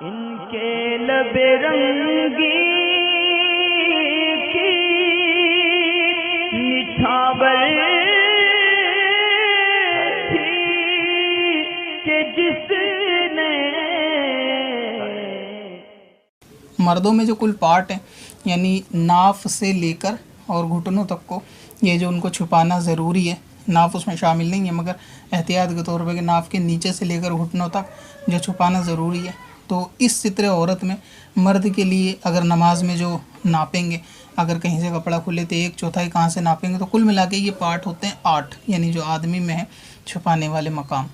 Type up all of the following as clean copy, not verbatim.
इनके लबे रंगी की निछावर थी कि जिसने। मर्दों में जो कुल पार्ट हैं यानी नाफ से लेकर और घुटनों तक को, ये जो उनको छुपाना ज़रूरी है, नाफ उसमें शामिल नहीं है मगर एहतियात के तौर पे कि नाफ के नीचे से लेकर घुटनों तक जो छुपाना ज़रूरी है। तो इस सितरे औरत में मर्द के लिए अगर नमाज में जो नापेंगे, अगर कहीं से कपड़ा खुले तो 1/4 कहाँ से नापेंगे, तो कुल मिला के ये पार्ट होते हैं 8, यानी जो आदमी में है छुपाने वाले मकाम।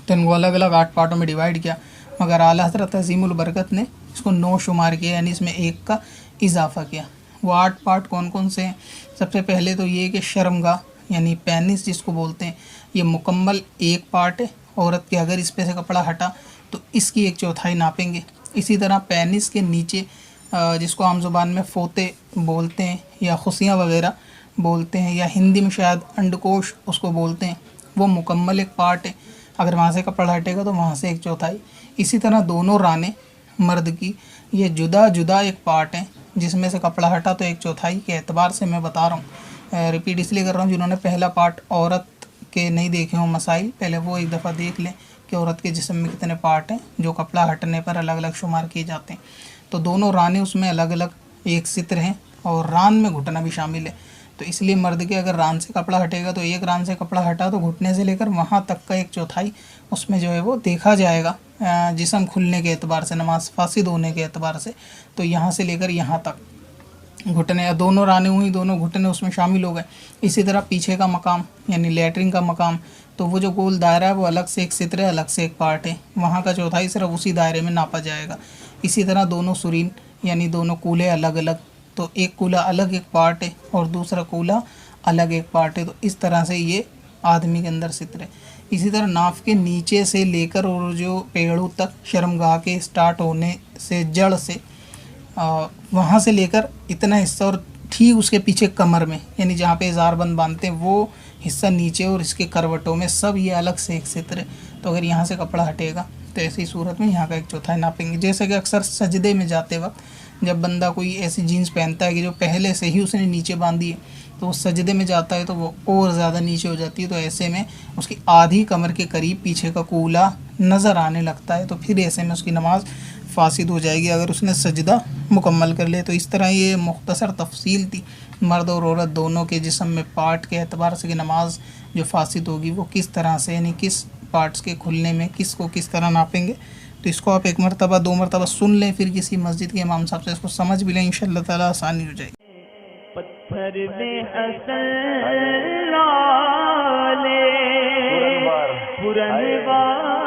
तो इनको अलग अलग 8 पार्टों में डिवाइड किया, मगर आला हज़रत अज़ीमुल बरकत ने इसको 9 शुमार किया, यानी इसमें 1 का इजाफ़ा किया। वो 8 पार्ट कौन कौन से हैं? सबसे पहले तो ये कि शर्मगाह यानी पेनिस जिसको बोलते हैं, ये मुकम्मल 1 पार्ट है औरत के। अगर इस पे से कपड़ा हटा तो इसकी 1/4 नापेंगे। इसी तरह पेनिस के नीचे जिसको आम ज़ुबान में फोते बोलते हैं या खुशियाँ वगैरह बोलते हैं, या हिंदी में शायद अंडकोश उसको बोलते हैं, वो मुकम्मल 1 पार्ट है। अगर वहाँ से कपड़ा हटेगा तो वहाँ से 1/4। इसी तरह दोनों रानें मर्द की, ये जुदा जुदा 1 पार्ट है, जिसमें से कपड़ा हटा तो 1/4 के एतबार से मैं बता रहा हूँ। रिपीट इसलिए कर रहा हूँ, जिन्होंने पहला पार्ट औरत के नहीं देखे हों मसाइल, पहले वो एक दफ़ा देख लें कि औरत के जिस्म में कितने पार्ट हैं जो कपड़ा हटने पर अलग अलग शुमार किए जाते हैं। तो दोनों रानें उसमें अलग अलग 1 सित्र हैं और रान में घुटना भी शामिल है। तो इसलिए मर्द के अगर रान से कपड़ा हटेगा तो 1 रान से कपड़ा हटा तो घुटने से लेकर वहाँ तक का 1/4 उसमें जो है वो देखा जाएगा जिस्म खुलने के एतबार से, नमाज फासिद होने के एतबार से। तो यहाँ से लेकर यहाँ तक घुटने, या दोनों रानें हुई, दोनों घुटने उसमें शामिल हो गए। इसी तरह पीछे का मकाम यानी लेटरिन का मकाम, तो वो जो गोल दायरा है वो अलग से 1 सित्र है, अलग से 1 पार्ट है, वहाँ का चौथाई सिर्फ उसी दायरे में नापा जाएगा। इसी तरह दोनों सुरीन यानी दोनों कूल्हे अलग अलग, तो एक कूल्हा अलग 1 पार्ट है और दूसरा कूल्हा अलग 1 पार्ट है। तो इस तरह से ये आदमी के अंदर सित्र है। इसी तरह नाफ के नीचे से लेकर और जो पेड़ों तक, शर्मगाह के स्टार्ट होने से जड़ से वहाँ से लेकर इतना हिस्सा, और ठीक उसके पीछे कमर में यानी जहाँ पे इज़ारबंद बांधते हैं वो हिस्सा नीचे और इसके करवटों में सब ये अलग से 1 सित्र है। तो अगर यहाँ से कपड़ा हटेगा तो ऐसी सूरत में यहाँ का 1/4 नापेंगे। जैसे कि अक्सर सजदे में जाते वक्त जब बंदा कोई ऐसी जीन्स पहनता है कि जो पहले से ही उसने नीचे बांधी है, तो वो सजदे में जाता है तो वो और ज़्यादा नीचे हो जाती है। तो ऐसे में उसकी आधी कमर के करीब पीछे का कूल्हा नज़र आने लगता है, तो फिर ऐसे में उसकी नमाज फासिद हो जाएगी अगर उसने सजदा मुकम्मल कर ले। तो इस तरह ये मुख्तसर तफसील थी मर्द और औरत दोनों के जिस्म में पार्ट के एतबार से कि नमाज जो फासिद होगी वो किस तरह से, यानी किस पार्ट्स के खुलने में किस को किस तरह नापेंगे। तो इसको आप 1 मरतबा 2 मरतबा सुन लें, फिर किसी मस्जिद के इमाम साहब से इसको समझ भी लें, इंशाअल्लाह ताला आसानी हो जाएगी। पत्थर में हसन लाले पुरनवार